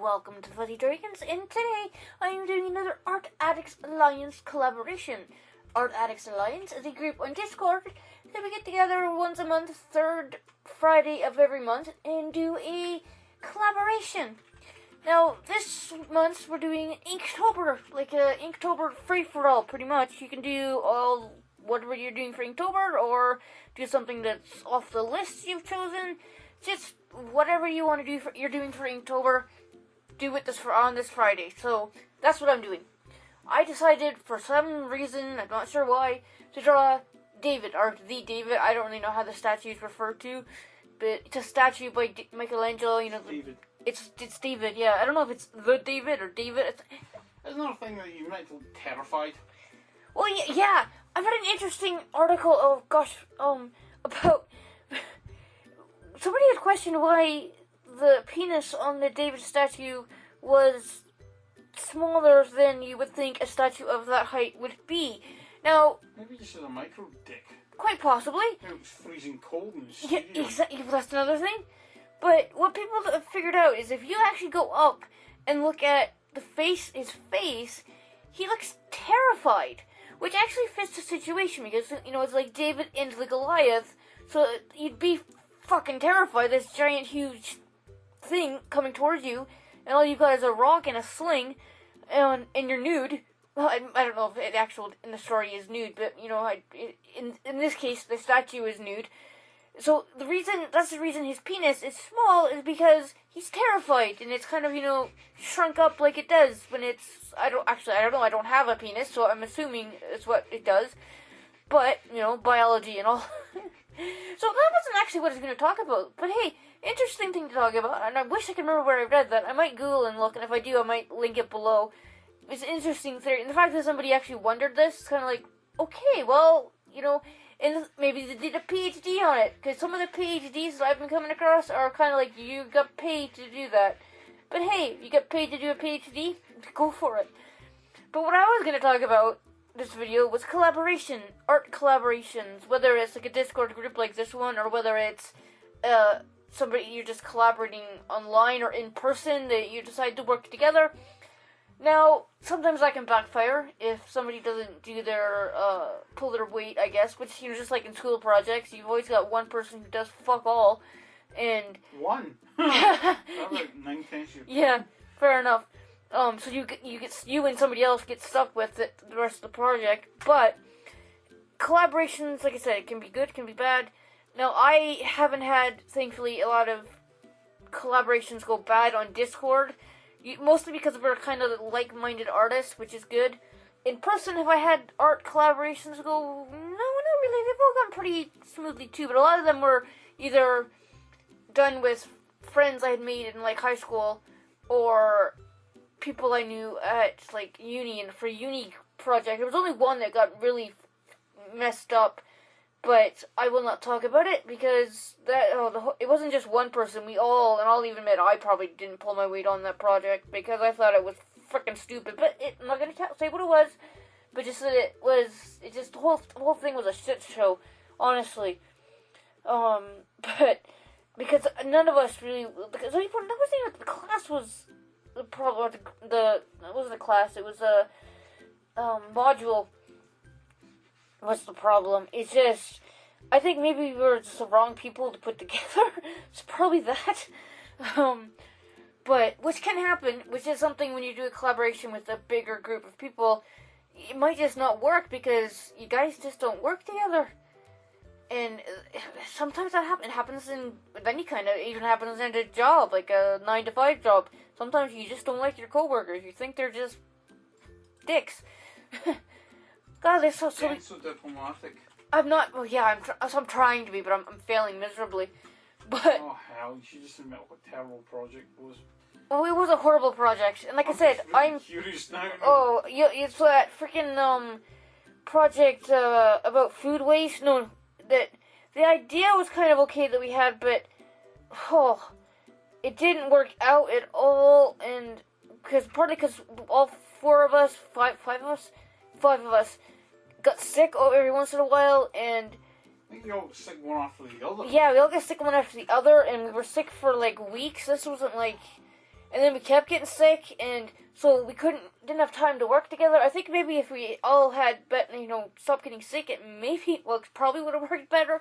welcome to Fuzzy Dragons, and today I am doing another Art Addicts Alliance collaboration. Art Addicts Alliance is a group on Discord that we get together once a month, third Friday of every month, and do a collaboration. Now, this month we're doing Inktober, like a Inktober free-for-all, pretty much. You can do all whatever you're doing for Inktober, or do something that's off the list you've chosen. Just whatever you want to do you're doing for Inktober, do it on this Friday. So that's what I'm doing. I decided for some reason, I'm not sure why, to draw David, or the David. I don't really know how the statue is referred to, but it's a statue by Michelangelo. You know, it's David. Yeah, I don't know if it's the David or David. Isn't that a thing that you might feel terrified? Well, yeah. I've read an interesting article. Oh gosh, about. Somebody had questioned why the penis on the David statue was smaller than you would think a statue of that height would be. Now, maybe just a micro dick. Quite possibly. It was freezing cold in the studio. Yeah, exactly. That's another thing. But what people have figured out is if you actually go up and look at his face, he looks terrified, which actually fits the situation because, you know, it's like David and the Goliath, so you'd be fucking terrified, this giant huge thing coming towards you, and all you've got is a rock and a sling, and you're nude. Well, I don't know if it in the story is nude, but, you know, in this case, the statue is nude. So that's the reason his penis is small, is because he's terrified, and it's kind of, you know, shrunk up like it does when it's, I don't know, I don't have a penis, so I'm assuming it's what it does, but, you know, biology and all. So that wasn't actually what I was going to talk about. But hey, interesting thing to talk about, and I wish I could remember where I read that. I might Google and look, and if I do, I might link it below. It's an interesting theory, and the fact that somebody actually wondered this, it's kind of like, okay, well, you know, and maybe they did a PhD on it, because some of the PhDs that I've been coming across are kind of like, you got paid to do that. But hey, you got paid to do a PhD? Go for it. But what I was going to talk about this video was collaboration, art collaborations, whether it's like a Discord group like this one, or whether it's somebody you're just collaborating online or in person that you decide to work together. Now, sometimes that can backfire if somebody doesn't do their, pull their weight, I guess, which, you know, just like in school projects, you've always got one person who does fuck all, and... One? That was like 9 times. Yeah, fair enough. So you and somebody else get stuck with it the rest of the project. But collaborations, like I said, it can be good, can be bad. Now, I haven't had, thankfully, a lot of collaborations go bad on Discord. Mostly because we're kind of like-minded artists, which is good. In person, have I had art collaborations go? No, not really. They've all gone pretty smoothly too. But a lot of them were either done with friends I had made in like high school, or people I knew at like uni, and for uni project. There was only one that got really messed up, but I will not talk about it because it wasn't just one person. We all, and I'll even admit I probably didn't pull my weight on that project because I thought it was freaking stupid. But I'm not gonna say what it was, but just that the whole thing was a shit show, honestly. But because none of us really, because that was even, the class was the problem. That wasn't a class. It was a module. What's the problem? It's just, I think maybe we were just the wrong people to put together. It's probably that. But, which can happen, which is something when you do a collaboration with a bigger group of people, it might just not work because you guys just don't work together. And sometimes that happens. It happens in any kind of, it even happens in a job, like a 9-to-5 job. Sometimes you just don't like your coworkers. You think they're just dicks. God, they're so diplomatic. I'm not. Well, yeah, I'm trying to be, but I'm failing miserably. But oh hell, you should just admit what a terrible project was. Oh, it was a horrible project, and like I said, I'm curious now. Oh, it's that freaking project about food waste. No, that the idea was kind of okay that we had, but it didn't work out at all, and partly because all five of us got sick every once in a while, and I think you all got sick one after the other. Yeah, we all got sick one after the other, and we were sick for like weeks. This wasn't like and then we kept getting sick, and so we didn't have time to work together. I think maybe if we all had, stopped getting sick, it probably would have worked better.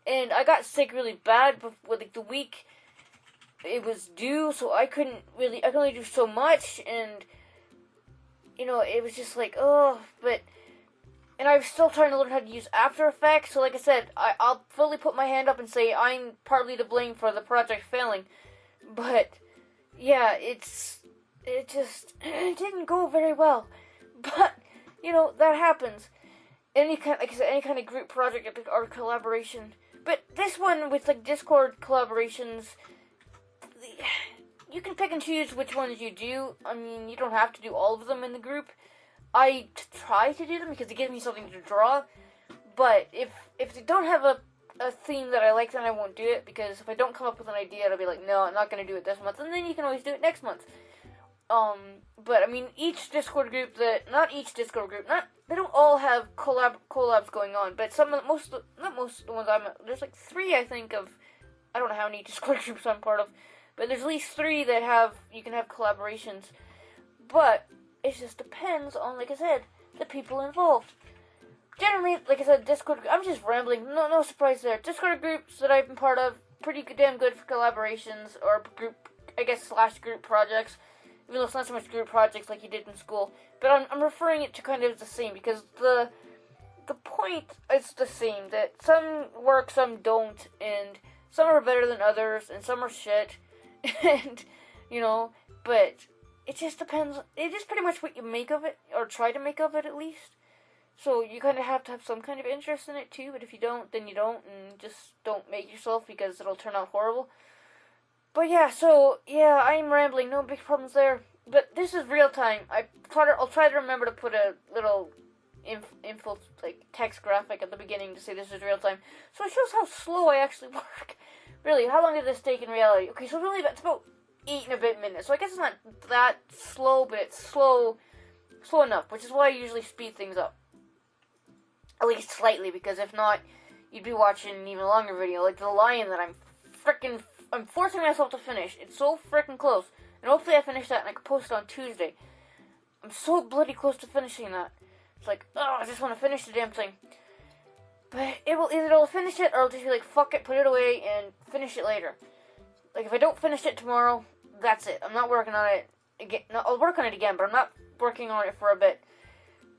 And I got sick really bad before, like, the week it was due, so I could only do so much, and, it was just like, and I was still trying to learn how to use After Effects, so like I said, I'll fully put my hand up and say I'm partly to blame for the project failing, but, yeah, it didn't go very well, but, that happens. Any kind of group project or collaboration. But this one with like Discord collaborations, you can pick and choose which ones you do. I mean, you don't have to do all of them in the group. I try to do them because it gives me something to draw. But if they don't have a theme that I like, then I won't do it, because if I don't come up with an idea, I'll be like, no, I'm not going to do it this month, and then you can always do it next month. But I mean, they don't all have collabs going on, but most of the ones there's like 3, I think, I don't know how many Discord groups I'm part of, but there's at least 3 that you can have collaborations, but it just depends on, like I said, the people involved. Generally, like I said, Discord, I'm just rambling, no surprise there. Discord groups that I've been part of, pretty damn good for collaborations, or /group projects. Even though it's not so much group projects like you did in school. But I'm referring it to kind of the same, because the point is the same, that some work, some don't, and some are better than others, and some are shit, and, but it just depends. It is pretty much what you make of it, or try to make of it at least. So you kind of have to have some kind of interest in it too, but if you don't, then you don't, and just don't make yourself, because it'll turn out horrible. But yeah, I'm rambling, no big problems there. But this is real time. I'll try to remember to put a little info, like, text graphic at the beginning to say this is real time. So it shows how slow I actually work. Really, how long did this take in reality? Okay, so it's about 8 and a bit minutes. So I guess it's not that slow, but it's slow enough, which is why I usually speed things up. At least slightly, because if not, you'd be watching an even longer video, like the lion that I'm forcing myself to finish. It's so freaking close. And hopefully I finish that and I can post it on Tuesday. I'm so bloody close to finishing that. It's like, I just want to finish the damn thing. But either I'll finish it, or I'll just be like, fuck it, put it away, and finish it later. Like, if I don't finish it tomorrow, that's it. I'm not working on it again. No, I'll work on it again, but I'm not working on it for a bit.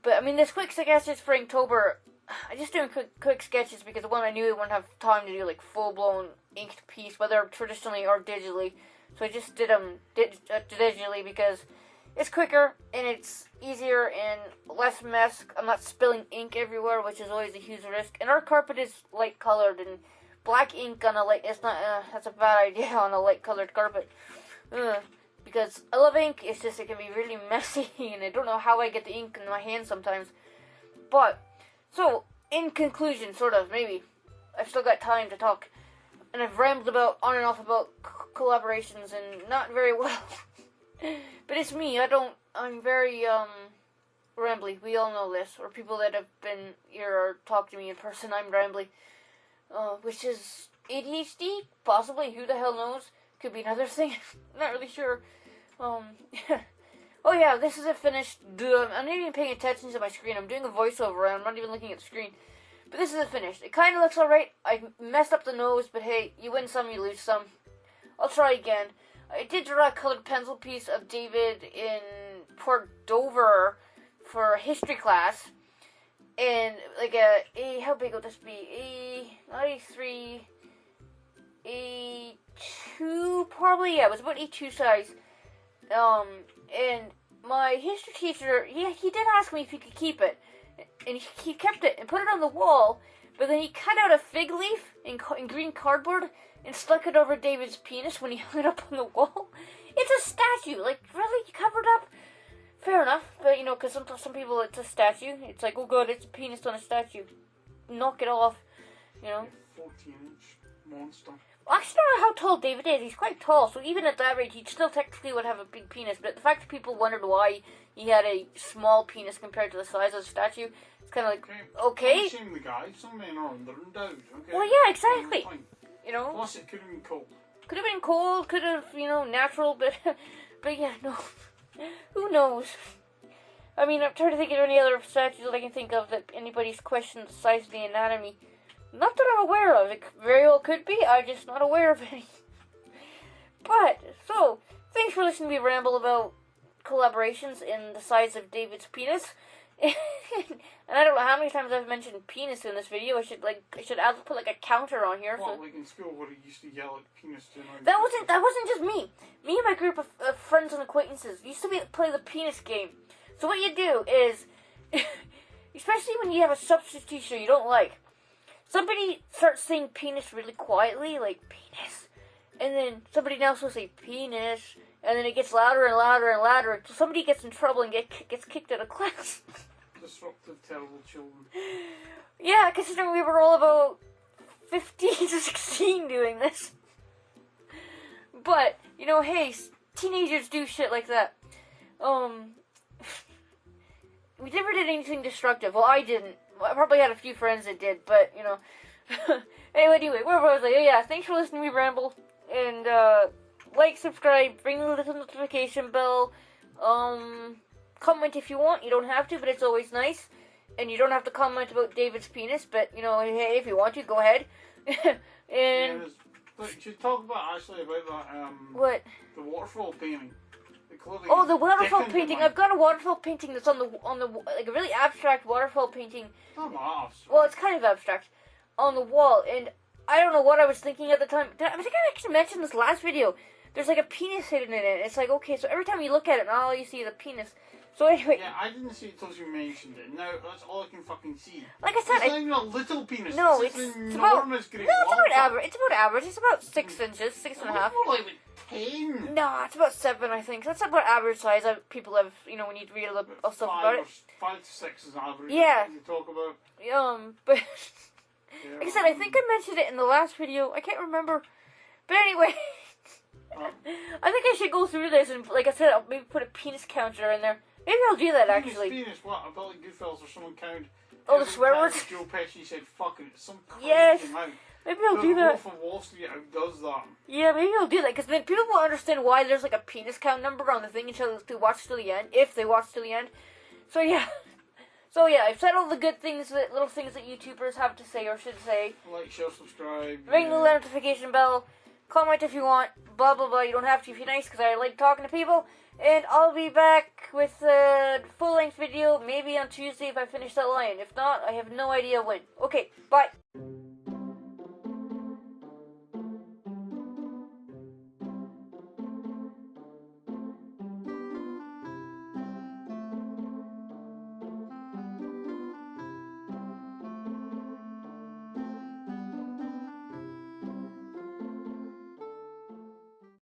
But, I mean, this quick sketches for Inktober, I just doing quick sketches because one, I knew I wouldn't have time to do, like, full-blown inked piece, whether traditionally or digitally. So I just did them digitally because it's quicker and it's easier and less mess. I'm not spilling ink everywhere, which is always a huge risk. And our carpet is light colored, and black ink on that's a bad idea on a light colored carpet. Because I love ink, it's just it can be really messy, and I don't know how I get the ink in my hands sometimes. But, so, in conclusion, sort of, maybe, I've still got time to talk. And I've rambled on and off about collaborations, and not very well. But it's me, I'm very, rambly. We all know this. Or people that have been here or talked to me in person, I'm rambly. Which is ADHD? Possibly, who the hell knows? Could be another thing. Not really sure. Oh yeah, this isn't finished. I'm not even paying attention to my screen. I'm doing a voiceover and I'm not even looking at the screen. But this isn't finished. It kind of looks alright. I messed up the nose, but hey, you win some, you lose some. I'll try again. I did draw a colored pencil piece of David in Port Dover for history class. And like how big would this be? Not A3, A2 probably. Yeah, it was about A2 size. And my history teacher, he did ask me if he could keep it. And he kept it and put it on the wall, but then he cut out a fig leaf in green cardboard and stuck it over David's penis when he hung it up on the wall. It's a statue. Like, really? You covered up? Fair enough. But, because some people, it's a statue. It's like, oh god, it's a penis on a statue. Knock it off, 14-inch monster. I actually don't know how tall David is. He's quite tall, so even at that rate, he still technically would have a big penis. But the fact that people wondered why he had a small penis compared to the size of the statue, it's kind of like, okay. Don't shame the guy. Some men are endowed, okay? Well, yeah, exactly. Plus, it could have been cold. Could have been cold, could have, natural, but But yeah, no. Who knows? I mean, I'm trying to think of any other statues that I can think of that anybody's questioned the size of the anatomy. Not that I'm aware of. It very well could be. I'm just not aware of any. But, so, thanks for listening to me ramble about collaborations in the size of David's penis. And I don't know how many times I've mentioned penis in this video. I should put like a counter on here. Well, So. like in school where he used to yell at penis to annoy That wasn't just me. Me and my group of friends and acquaintances used to play the penis game. So what you do is, especially when you have a substitute teacher you don't like, somebody starts saying penis really quietly, like penis, and then somebody else will say penis, and then it gets louder and louder and louder until somebody gets in trouble and gets kicked out of class. Disruptive, terrible children. Yeah, considering we were all about 15 to 16 doing this. But, you know, hey, teenagers do shit like that. We never did anything destructive. Well, I didn't. I probably had a few friends that did, but, you know. Anyway, where was I? Oh, yeah, thanks for listening to me ramble. And, like, subscribe, ring the little notification bell. Comment if you want. You don't have to, but it's always nice. And you don't have to comment about David's penis, but, you know, hey, if you want to, go ahead. And... But you should talk about that, what? The waterfall painting. Oh, the waterfall painting. I've got a waterfall painting that's on the like a really abstract waterfall painting. Well, it's kind of abstract on the wall, and I don't know what I was thinking at the time. I think I actually mentioned this last video. There's like a penis hidden in it. It's like, okay, so every time you look at it, all you see is a penis. So anyway. Yeah, I didn't see it until you mentioned it. Now that's all I can fucking see. Like I said, it's not even a little penis. No, it's about enormous. No, it's about average. It's about average. It's about 6 inches, 6.5. More like 10. No, it's about 7, I think. That's about average size. People have, you know, when you read a little stuff about it. 5 to 6 is average. Yeah. You talk about. But like I said, I think I mentioned it in the last video. I can't remember. But anyway, I think I should go through this and, like I said, I'll maybe put a penis counter in there. Maybe I'll do that actually. Penis, what? I felt like Goodfellas or someone counted. Oh, the swear words? Joe Pesci said fucking some crazy yes. amount. Maybe I'll do that. Wolf of Wall Street outdoes that. Yeah, maybe I'll do that, because then people will understand why there's like a penis count number on the thing until they watch till the end, if they watch till the end. So yeah. So yeah, I've said all the good things, little things that YouTubers have to say or should say. Like, share, subscribe. Ring the notification bell. Comment if you want. Blah, blah, blah. You don't have to if you're nice, because I like talking to people. And I'll be back with a full-length video, maybe on Tuesday if I finish that line. If not, I have no idea when. Okay, bye.